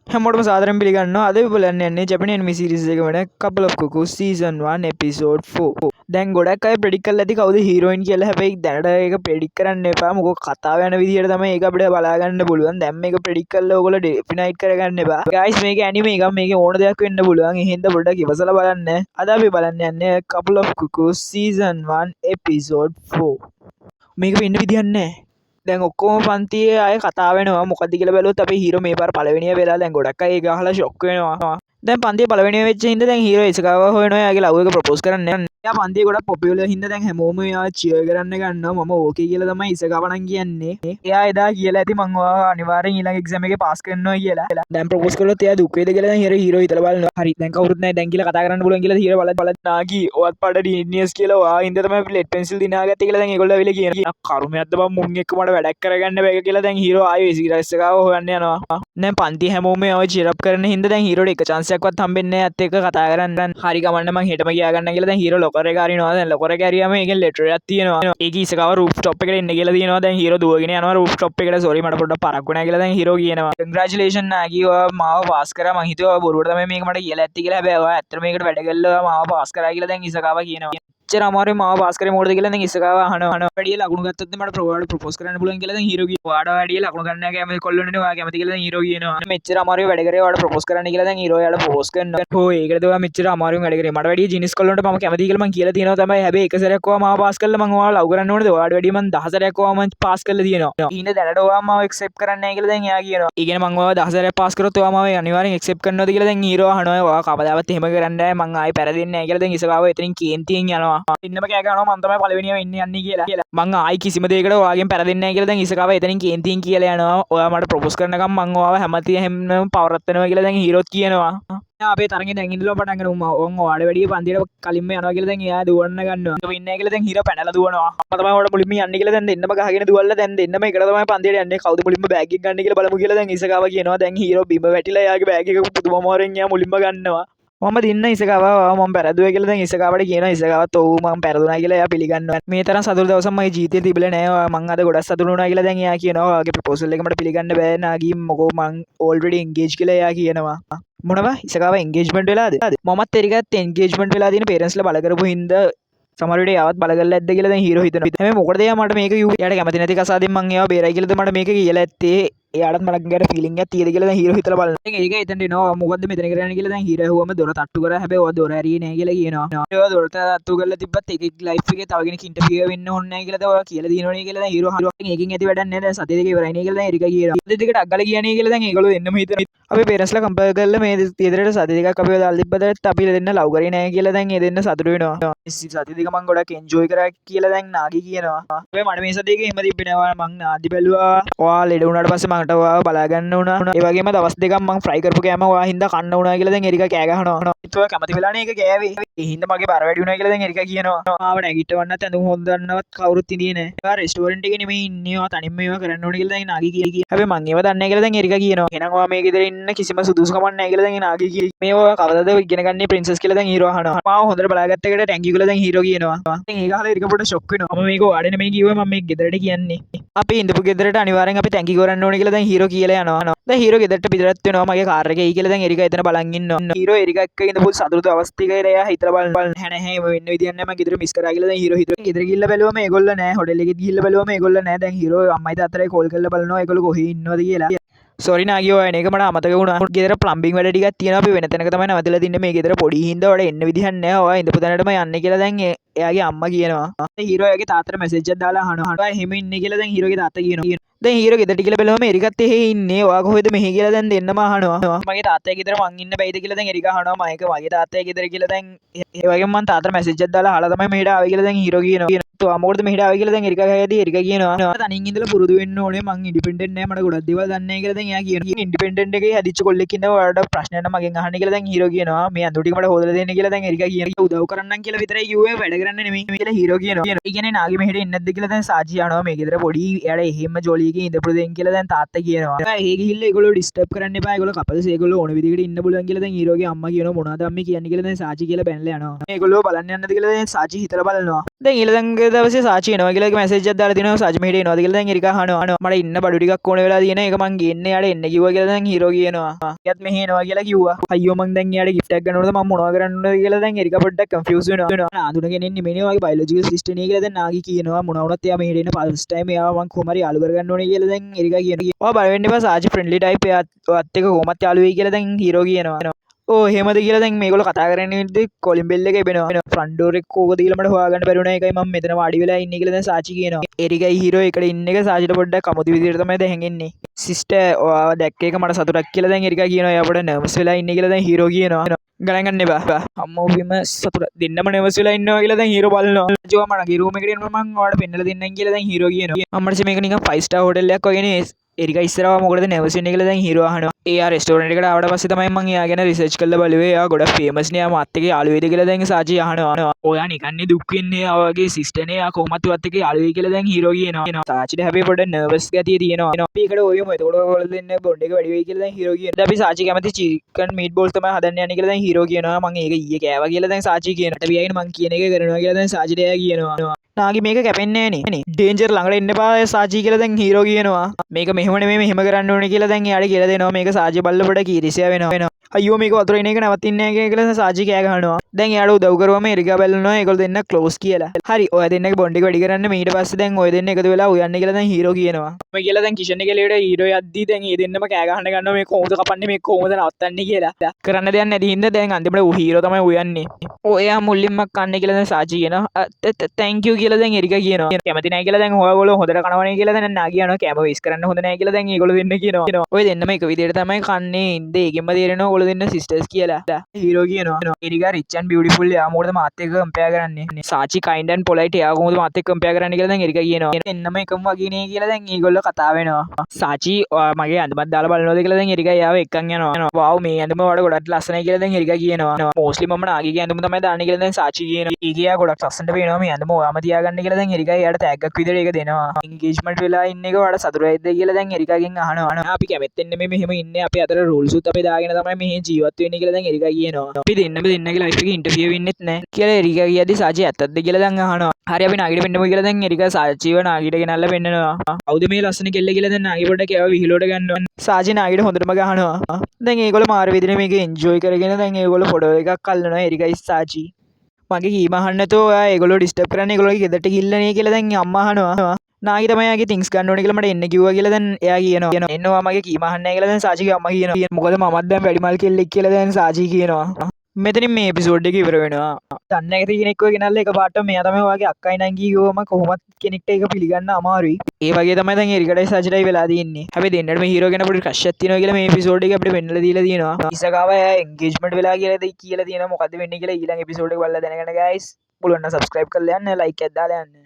හැමෝටම සාදරයෙන් පිළිගන්නවා. අද අපි බලන්න යන්නේ ජපනි ඇනිමේ සීරීස් එක වෙන Couple of Cuckoos season 1 episode 4. දැන් ගොඩක් අය ප්‍රෙඩික්ට් කරලා ඇති කවුද හීරෝයින් කියලා. හැබැයි දැනට ඒක ප්‍රෙඩික්ට් කරන්න එපා. මොකද කතාව යන විදිහට තමයි ඒක අපිට බලා ගන්න පුළුවන්. දැන් මේක ප්‍රෙඩික්ට් කරලා ඔයගොල්ලෝ ඩෙෆිනයිට් කරගන්න එපා. guys මේක ඇනිමේ එකක්. මේකේ ඕන දෙයක් වෙන්න පුළුවන්. එහෙනම් පොඩ්ඩක් ඉවසලා බලන්න. අද අපි බලන්න යන්නේ Couple of Cuckoos season 1 episode 4. මේක වෙන්න විදියක් නැහැ. දැන් ඔක්කොම පන්තියේ අය කතා වෙනවා මොකද්ද කියලා බැලුවොත් අපේ හීරෝ මේ පාර පළවෙනිය වෙලා දැන් ගොඩක් අය ඒක අහලා ෂොක් වෙනවා. දැන් පන්තියේ පළවෙනිය වෙච්ච හින්දා දැන් හීරෝ ඉසකාව හොයනවා එයාගේ ලව් එක ප්‍රොපෝස් කරන්න යනවා. එයා පන්තියේ ගොඩක් පොපියුලර් හින්දා දැන් හැමෝම එයාව චියර් කරන්න ගන්නවා. මම ඕකේ කියලා තමයි ඉසකාව නම් කියන්නේ. එයා එදා කියලා ඇති මං ඔයාව අනිවාර්යෙන් ඊළඟ එක්සෑම් එකේ පාස් කරනවා කියලා. දැන් ප්‍රොපෝස් කළොත් එයා දුක් වේද කියලා දැන් හීරෝ හිතලා බලනවා. හරි දැන් කවුරුත් නැහැ දැන් කියලා කතා කරන්න පුළුවන් කියලා හීරෝ බලත් නාගි ඔයත් පාඩ ඩීනියස් කියලා ඔයා හින්දා තමයි අපි ලෙඩ් පෙන්සිල් දිනාගත්තේ කියලා දැන් ඒගොල්ලෝ ඇවිල්ලා කියනවා. කරුමයක්ද බං මුන් එක්ක මට වැඩක් කරගන්න බෑ කියලා දැන් හීරෝ ආයේ ඉසකාව හොයන්න යනවා. දැන් පන්ති හැමෝම ඔය චියර් කරන හින්දා දැන් හීරෝට එක chance එකක්වත් හම්බෙන්නේ නැහැ අත් එක්ක කතා කරන්න. හරි ගමන්න මං හෙටම ගියා ගන්න කියලා දැන් හීරෝ ලොකර් එක අරිනවා. දැන් ලොකර් එක ඇරියාම ඒකෙන් ලෙටර් එකක් තියෙනවා. ඒක ඉසකාව රූෆ් টොප් එකට එන්න කියලා තියෙනවා. දැන් හීරෝ දුවගෙන යනවා රූෆ් টොප් එකට. සෝරි මට පොඩ්ඩක් පරක් වුණා කියලා දැන් හීරෝ කියනවා. කන්ග්‍රැචුලේෂන් නාගි ඔයා මාව පාස් කරා. මං හිතුවා බොරුවට තමයි මේක මට කියලා ඇත්ති කියලා. හැබැයි ඔයා ඇත්තට මේකට වැඩ කළා මාව පාස් කරා කියලා දැන් ඉසකාව කියනවා. එච්චර අමාරුවෙන් මාව පාස් කරේ මොකටද කියලා දැන් ඉසකාව අහනවා. වැඩිය ලකුණු ගත්තොත් මට ප්‍රොපෝස් කරන්න පුළුවන් කියලා දැන් හීරෝ කියනවා. ඔයාට වැඩිය ලකුණු ගන්න කැමති කොල්ලොන්නේ ඔයා කැමති කියලා දැන් හීරෝ කියනවා. මෙච්චර අමාරුවෙන් වැඩ කරේ ඔයාට ප්‍රොපෝස් කරන්න කියලා දැන් හීරෝ එයාට ප්‍රොපෝස් කරනවා. හෝ ඒකද ඔයා මෙච්චර අමාරුවෙන් වැඩ කරේ. මට වැඩිය ජිනිස් කොල්ලොන්ට මම කැමති කියලා මං කියලා තියෙනවා තමයි. හැබැයි එක සැරයක් ඔයා මාව පාස් කළා මං ඔයාව ලව් කරන්න ඕනේද? ඔයාට වැඩිය මං 10 සැරයක් ඔයාව මං පාස් කරලා තියෙනවා. ඊන දැනට ඔයා මාව ඇක්සෙප්ට් කරන්නේ නැහැ කියලා දැන් එයා කියනවා. ඒ කියන්නේ මං ඔයාව 10 සැරයක් පාස් කරොත් ඔයා මාව අනිවාර්යෙන් ඇක්සෙප්ට් කරනවද කියලා දැන් හීරෝ අහනවා. ඔයා කවදාවත් එහෙම කරන්නේ නැහැ. මං ආයෙ පැරදෙන්නේ නැහැ කියලා දැන් ඉසකාව එතනින් කේන්තියෙන් යනවා. ඉන්නම කෑ ගහනවා මං තමයි පළවෙනියම එන්නේ යන්නේ කියලා. මං ආයි කිසිම දෙයකට ඔයාගෙන් පැරදෙන්නේ නැහැ කියලා දැන් ඉසකාව එතනින් කේන්තියෙන් කියලා යනවා. ඔයා මට ප්‍රොපෝස් කරනකම් මං ඔයාව හැමතියෙම පවරත් වෙනවා කියලා දැන් හීරෝත් කියනවා. අපේ තරගේ දැන් ඉඳලා පටන් ගන්නවා. ඔන් ඔයාට වැඩිය පන්තියට කලින්ම යනවා කියලා දැන් එයා දුවන්න ගන්නවා. ඒක වෙන්නේ නැහැ කියලා දැන් හීරෝ පැනලා දුවනවා. මම තමයි ඔයාලට මුලින්ම යන්නේ කියලා දැන් දෙන්නම ගහගෙන දුවල්ලා දැන් දෙන්නම එකට තමයි පන්තියට යන්නේ. කවුද මුලින්ම බෑග් එක ගන්න කියලා බලමු කියලා දැන් ඉසකාව කියනවා. දැන් හීරෝ බිම වැටිලා එයාගේ බෑග් එක පුදුමමාරෙන් එයා මුලින්ම ගන්නවා. මම දින්න ඉසකාව මම පැරදුවේ කියලා දැන් ඉසකාවට කියනවා. ඉසකාවත් ඔව් මම පැරදුනා කියලා එයා පිළිගන්නවා. මේ තරම් සතුටු දවසක් මගේ ජීවිතේ තිබිලා නැහැ. මං අද ගොඩක් සතුටු වුණා කියලා දැන් එයා කියනවා. ඔයාගේ ප්‍රොපෝසල් එක මට පිළිගන්න බෑ නාගී මොකෝ මං ඕල්රෙඩි එන්ගේජ් කියලා එයා කියනවා. මොනවා ඉසකාව එන්ගේජ්මන්ට් වෙලාද? මමත් එරිකත් එන්ගේජ්මන්ට් වෙලා තියෙන පේරන්ට්ස්ලා බල කරපු හින්දා සමහර විට යාවත් බල කරලා ඇද්ද කියලා දැන් හීරෝ හිතනවා. හැබැයි මොකටද එයා මට මේක කිව්වේ? එයාට කැමති නැති කසාදෙන් මං එයාව බේරයි කියලාද මට මේක කියලා ඇත්තේ? එයාටත් මට ගැට ෆීලිං එකක් තියෙද කියලා දැන් හීරෝ හිතලා බලනවා. දැන් ඒක එතනට එනවා. මොකද්ද මෙතන කරන්නේ කියලා දැන් හීරෝ හුවම දොර තට්ටු කරා. හැබැයි ඔය දොර ඇරියේ නැහැ කියලා කියනවා. ඒවා දොර තට්ටු කරලා තිබ්බත් එක ලයිෆ් එකේ තව කෙනෙක් ඉන්ටර්වියු වෙන්න ඕනේ නැහැ කියලා ඔයා කියලා දිනවනේ කියලා දැන් හීරෝ හරුවෙන් ඒකෙන් ඇති වැඩක් නැහැ. දැන් සතිය දෙක ඉවරයි නේ කියලා දැන් එරිකා කියනවා. සතිය දෙකට අග්ගල කියන්නේ කියලා දැන් ඒගොල්ලෝ දෙන්නම හිතන. අපේ පේරන්ට්ස්ලා කම්පයර් කරලා මේ තියදරට සතිය දෙකක් අපිව දාලා තිබ්බදත් අපි දෙන්න ලව් කරේ නැහැ කියලා දැන් ඒ දෙන්න සතුටු වෙනවා. සතිය දෙක මම ගොඩක් එන්ජොයි කරා කියලා දැන් නාගි කියනවා. හැබැයි මට මේ සතිය දෙක එහෙම තිබ්බේ නැහැ. මං නාදි බැලුවා. ඔයා ලෙඩ වුණාට පස්සේ මට ඔයාව බලා ගන්න උනා. ඒ වගේම දවස් දෙකක් මං ෆ්‍රයි කරපු කෑම ඔයා හින්දා කන්න උනා කියලා දැන් එරිකා කෑ ගහනවා. ඒත් කැමති වෙලානේ ඒක කෑවේ. ඒ හින්දා මගේ බර වැඩි උනා කියලා දැන් එරිකා කියනවා. ආව නැගිටවන්නත් ඇඳුම් හොදන්නවත් කවුරුත් ඉඳියේ නැහැ. ඒවා රෙස්ටෝරන්ට් එකේ නෙමෙයි ඉන්නේ. ඔයා තනින්ම ඒවා කරන්න ඕනේ කියලා දැන් නාගි කියනවා. හැබැයි මං ඒවා දන්නේ නැහැ කියලා දැන් එරිකා කියනවා. එහෙනම් ඔයා මේ ගෙදර ඉන්න කිසිම සුදුසුකමක් නැහැ කියලා දැන් නාගි කියනවා. මේ ඔයා කවදාද ඉගෙන ගන්නේ ප්‍රින්සස් කියලා දැන් හීරෝ අහනවා. මාව හොඳට බලාගත්ත එකට ටැන්කියු කියලා දැන් හීරෝ කියනවා. දැන් ඒක අහලා එරිකා පොඩ්ඩක් ෂොක් වෙනවා. මම මේක ඔයාට නෙමෙයි කිව්වේ මම මේ ගෙදරට කියන්නේ. අපි ඉඳපු ගෙදරට අනිවාර්යෙන් අපි ටැන්කියු කරන්න ඕනේ කියලා දැන් හීරෝ කියලා යනවා. දැන් හීරෝ ගෙදරට පිටරත් වෙනවා. මගේ කාර් එකේ කියලා දැන් එරිකා එතන බලන් ඉන්නවා. හීරෝ එරිකා එක්ක ඉඳපු සතුටු අවස්ථිකේ එයා හිතලා බලන නැහැ වෙන්න විදියක් නැහැ. මම ගෙදර මිස් කරා කියලා දැන් හීරෝ හිතුවා. ගෙදර ගිහිල්ලා බැලුවම ඒගොල්ලෝ නැහැ. හොටෙල් එකෙත් ගිහිල්ලා බැලුවම ඒගොල්ලෝ නැහැ. දැන් හීරෝ අම්මයි තාත්තටයි කෝල් කරලා බලනවා ඒගොල්ලෝ කොහේ ඉන්නවද කියලා. සෝරි නාගි ඔය එන එක මට අමතක වුණා. ගෙදර ප්ලම්බින් වැඩ ටිකක් තියෙනවා. අපි වෙන තැනක තමයි නවතිලා තින්නේ. මේ ගෙදර පොඩි හින්දා වල එන්න විදිහක් නැහැ. ඔයා ඉඳපු තැනටම යන්නේ කියලා දැන් එයාගේ අම්මා කියනවා. හීරෝ එයාගේ තාත්තට මෙසේජ් එකක් දාලා අහනවා. ඔයා එහෙම ඉන්නේ කියලා දැන් හීරෝගේ තාත්තා කියනවා. දැන් හීරෝ ගෙදරට කියලා බැලුවම එරිකත් එහෙ ඉන්නේ. ඔයා කොහෙද මෙහෙ කියලා දැන් දෙන්නම අහනවා. මගේ තාත්තගේ ගෙදර මං ඉන්න බැයිද කියලා දැන් එරිකා අහනවා. මම ඒක මගේ තාත්තගේ ගෙදර කියලා දැන් ඒ වගේම මං තාත්තට මෙසේජ් එකක් දාලා අහලා තමයි මෙහෙට ආවේ කියලා දැන් හීරෝ කියනවා. તો මොකටද මෙහෙට ආවේ කියලා දැන් එරිකා ගහයේදී එරිකා කියනවා. තනින් ඉඳලා පුරුදු වෙන්න ඕනේ. මං ඉන්ඩිපෙන්ඩන්ට් නෑ. මට ගොඩක් දේවල් දන්නේ නැහැ කියලා දැන් එයා කියනවා. ඉන්ඩිපෙන්ඩන්ට් එකේ හැදිච්ච කොල්ලෙක් ඉන්නවා. ඔයාලට ප්‍රශ්න නම් මගෙන් අහන්න කියලා දැන් හීරෝ කියනවා. මේ අඳුර ටික මට හොදලා දෙන්න කියලා දැන් එරිකා කියනවා. උදව් කරන්නම් කියලා විතරයි කිව්වේ වැඩ කරන්න නෙමෙයි කියලා හීරෝ කියනවා. ඒ කියන්නේ නාගි මෙහෙට එන්නේ නැද්ද කියලා දැන් සාජි අහනවා. මේ ගෙදර පොඩි එයාට එහෙම ජොලි එකේ ඉඳපු දෙන් කියලා දැන් තාත්තා කියනවා. ඒ ගිහිල්ලා ඒගොල්ලෝ ඩිස්ටර්බ් කරන්න එපා. ඒගොල්ලෝ කපල්ස් ඒගොල්ලෝ ඕන විදිහකට ඉන්න පුළුවන් කියලා දැන් හීරෝගේ අම්මා කියනවා. මොනවද අම්මේ කියන්නේ කියලා දැන් සාචි කියලා බැනලා යනවා. ඒගොල්ලෝ බලන්න යන්නද කියලා දැන් සාචි හිතලා බලනවා. දැන් ඊළඟ දවසේ සාචි එනවා කියලා එක මැසේජ් එකක් දාලා තිනවා. සාචි මෙහෙට එනවාද කියලා දැන් එරිකා අහනවා. මට ඉන්න බඩු ටිකක් ඕන වෙලා තියෙන එක මං ගේන්න යාට එන්න කිව්වා කියලා දැන් හීරෝ කියනවා. එයාත් මෙහෙ එනවා කියලා කිව්වා. අයියෝ මං දැන් යාට gift එකක් ගන්නවද මම මොනවා කරන්නද කියලා දැන් එරිකා පොඩ්ඩක් කන්ෆියුස් වෙනවා. ආඳුන කෙනෙන්නේ මෙනේ වගේ බයොලොජිකල් සිස්ටර් නේ කියලා දැන් නාගි කියනවා. මොනවා වුණත් එයා මෙහෙට එන ෆස්ට් ටයිම් එයාව මං කොහොම හරි යාළු කරගන්න ඕනේ කියලා දැන් එරිකා කියනවා. ඔයා බය වෙන්න එපා සාචි ෆ්‍රෙන්ඩ්ලි ටයිප් එයාත් එක්ක කොහොමත් යාළු වෙයි කියලා දැන් හීරෝ කියනවා. ඕ එහෙමද කියලා දැන් මේගොල්ලෝ කතා කරන්නේ ඉඳි කොලින් බෙල් එක එබෙනවා. ෆ්‍රන්ට් ඩෝර් එක කෝකද කියලා මට හොයාගන්න බැරි වුණා. ඒකයි මම මෙතන වාඩි වෙලා ඉන්නේ කියලා දැන් සාචි කියනවා. එරිකයි හීරෝ එකට ඉන්න එක සාචිට පොඩ්ඩක් අමුතු විදිහට තමයි දැන් හැංගෙන්නේ. සිස්ටර් ඔයාව දැක්ක එක මට සතුටක් කියලා දැන් එරිකා කියනවා. එයා පොඩ්ඩක් නර්වස් වෙලා ඉන්නේ කියලා දැන් හීරෝ කියනවා. ගණන් ගන්න එපා. අම්මෝ බිම සතුට දෙන්නම නර්වස් වෙලා ඉන්නවා කියලා දැන් හීරෝ බලනවා. ජෝ මගේ රූම් එකට එන්න මම ඔයාලට පෙන්නලා දෙන්නම් කියලා දැන් හීරෝ කියනවා. අම්මට මේක නිකන් 5 ස්ටාර් හෝටල් එකක් වගේ නේ. එරිකා ඉස්සරහම මොකටද නර්වස් වෙන්නේ කියලා දැන් හීරෝ අහනවා. එයා රෙස්ටෝරන්ට් එකට ආවට පස්සේ තමයි මම එයා ගැන රිසර්ච් කරලා බලුවේ. එයා ගොඩක් ෆේමස් නේ. එයා මාත් එක්ක යාළු වෙයිද කියලා දැන් සාචි අහනවා. ඔයා නිකන්නේ දුක් වෙන්නේ. එයා වගේ සිස්ටර් නේ. එයා කොහොමත් වත් එක්ක යාළු වෙයි කියලා දැන් හීරෝ කියනවා. සාචිට හැබැයි පොඩ්ඩක් නර්වස් ගතිය තියෙනවා. අපි එකට ඔයමු. එතකොට ඔයගොල්ලෝ දෙන්න බොන්ඩ් එක වැඩි වෙයි කියලා දැන් හීරෝ කියනවා. අපි සාචි කැමති චිකන් මීට් බෝල්ස් තමයි හදන්න යන්නේ කියලා දැන් හීරෝ කියනවා. මම ඒක ඊයේ කෑවා කියලා දැන් සාචි කියනවා. අපි ආයින මං කියන එක කරනවා කියලා දැන් සාචිට එයා කියනවා. නාගි මේක කැපෙන්නේ නැහැ නේ. ඩේන්ජර් ළඟට එන්න එපා සාචි කියලා දැන් හීරෝ කියනවා. මේක මෙහෙම නෙමෙයි මෙහෙම කරන්න ඕනේ කියලා දැන් එයාට කියලා දෙනවා. මේක සාචි බල්ල පොඩ කීරිසියා වෙනවා. අයියෝ මේක වතුර එන එක නවතින්නේ නැහැ කියලා සාචි කෑ ගහනවා. දැන් එයාට උදව් කරුවම එරිකා බැලනවා. ඒගොල්ලෝ දෙන්න ක්ලෝස් කියලා. හරි ඔය දෙන්නගේ බොන්ඩ් එක වැඩි කරන්න ඊට පස්සේ දැන් ඔය දෙන්න එකතු වෙලා උයන්නේ කියලා දැන් හීරෝ කියනවා. මම කියලා දැන් කිෂන් එකේ ලේට හීරෝ යද්දි දැන් මේ දෙන්නම කෑ ගහන්න ගන්නවා. මේ කොහොමද කපන්නේ මේ කොහොමද නවත්තන්නේ කියලා. කරන්න දෙයක් නැති හින්දා දැන් අන්තිමට හීරෝ තමයි උයන්නේ. ඔයා මුලින්ම කන්නේ කියලා දැන් සාචි කියනවා. තැන්ක් යූ කියලා දැන් එරිකා කියනවා. කැමති නැහැ කියලා දැන් ඔයගොල්ලෝ හොඳට කනවනේ කියලා දැන් නාගි යනවා. කැම වේස් කරන්න හොඳ නැහැ කියලා දැන් ඒගොල්ලෝ දෙන්න කියනවා. ඔය දෙන්නම එක විදිහට තමයි කන්නේ. ඉඳ ඒකෙන්ම තේරෙනවා ඔයගොල්ලෝ දෙන්න සිස්ටර්ස් කියලා. හීරෝ කියනවා. එරිකා රිච් ඇන්ඩ් බියුටිෆුල් එයා මොකටද මාත් එක්ක කම්පෙයාර් කරන්නේ. සාචි කයින්ඩ් ඇන්ඩ් පොලයිට් එයා කොහොමද මාත් එක්ක කම්පෙයාර් කරන්නේ කියලා දැන් එරිකා කියනවා. එන්නම එකම වගේ නේ කියලා දැන් ඒගොල්ලෝ කතා වෙනවා. සාචි මගේ ඇඳුමක් දාලා බලනවාද කියලා දැන් එරිකා එයාව එක්කන් යනවා. වව් මේ ඇඳුම වල ගොඩක් ලස්සනයි කියලා දැන් එරිකා කියනවා. මොස්ලි මම නාගිගේ ඇඳුම තමයි දාන්නේ කියලා දැන් සාචි කියනවා. ඊගේ එයා ගොඩක් ලස්සනට පේනවා. මේ ඇඳුම ඔයාම තියාගන්න කියලා දැන් එරිකා එයාට තෑග්ගක් විදිහට ඒක දෙනවා. එන්ගේජ්මන්ට් වෙලා ඉන්න එක ඔයාලට සතුටුයිද කියලා දැන් එරිකාගෙන් අහනවා. අපි කැමෙත්තෙන් නෙමෙයි මෙහෙම ඉන්නේ. අපි අතර රූල්ස් උත් අපි දාගෙන තමයි මෙහෙ ජීවත් වෙන්නේ කියලා දැන් එරිකා කියනවා. අපි දෙන්නගේ ලයිෆ් එකේ ඉන්ටර්ෆියර් වෙන්නෙත් නැහැ කියලා එරිකා කියද්දි සාචි ඇත්තද කියලා දැන් අහනවා. හරි අපි නාගිට පෙන්නමු කියලා දැන් එරිකා සාචිව නාගිට ගෙනල්ලා පෙන්නනවා. කවුද මේ ලස්සන කෙල්ල කියලා දැන් නාගි පොඩ්ඩක් ඒව විහිළුවට ගන්නවා. සාචි නාගිට හොඳටම ගහනවා. දැන් ඒගොල්ලෝ මාර විදිහට මේක එන්ජොයි කරගෙන දැන් ඒගොල්ලෝ ෆොටෝ එකක් අල්ලනවා එරිකයි සාචි. මගේ කීම අහන්න නැතෝ ඔයා ඒගොල්ලෝ ඩිස්ටර්බ් කරන්නේ ඒගොල්ලෝගේ ගෙදරට ගිහිල්ලා නේ කියලා දැන් අම්මා අහනවා. නාගි තමයි යාගේ තින්ග්ස් ගන්න ඕනේ කියලා මට එන්න කිව්වා කියලා දැන් එයා කියනවා. එන්නවා මගේ කීම අහන්නේ නැහැ කියලා දැන් සාචිගේ අම්මා කියනවා. මොකද මමත් දැන් වැඩිමල් කෙල්ලෙක් කියලා දැන් සාචි කියනවා. මෙතනින් මේ එපිසෝඩ් එක ඉවර වෙනවා. දන්නේ නැති කෙනෙක්ව ගෙනල්ලා එකපාරට මෙයා තමයි ඔයාගේ අක්කයි නංගි ගියවම කොහොමත් කෙනෙක්ට ඒක පිළිගන්න අමාරුයි. ඒ වගේ තමයි දැන් එරිකටයි සාචිටයි වෙලා තියෙන්නේ. හැබැයි දෙන්නටම හීරෝ ගැන පොඩි ක්‍රෂ් එකක් තියෙනවා කියලා මේ එපිසෝඩ් එක අපිට පෙන්නලා දීලා තියෙනවා. ඉසකාව එයා එන්ගේජ්මන්ට් වෙලා කියලා තියෙනවා. මොකද්ද වෙන්නේ කියලා ඊළඟ එපිසෝඩ් එක බලලා දැනගන්න guys. පුළුවන් නම් subscribe කරලා යන්න, like එකක් දාලා යන්න.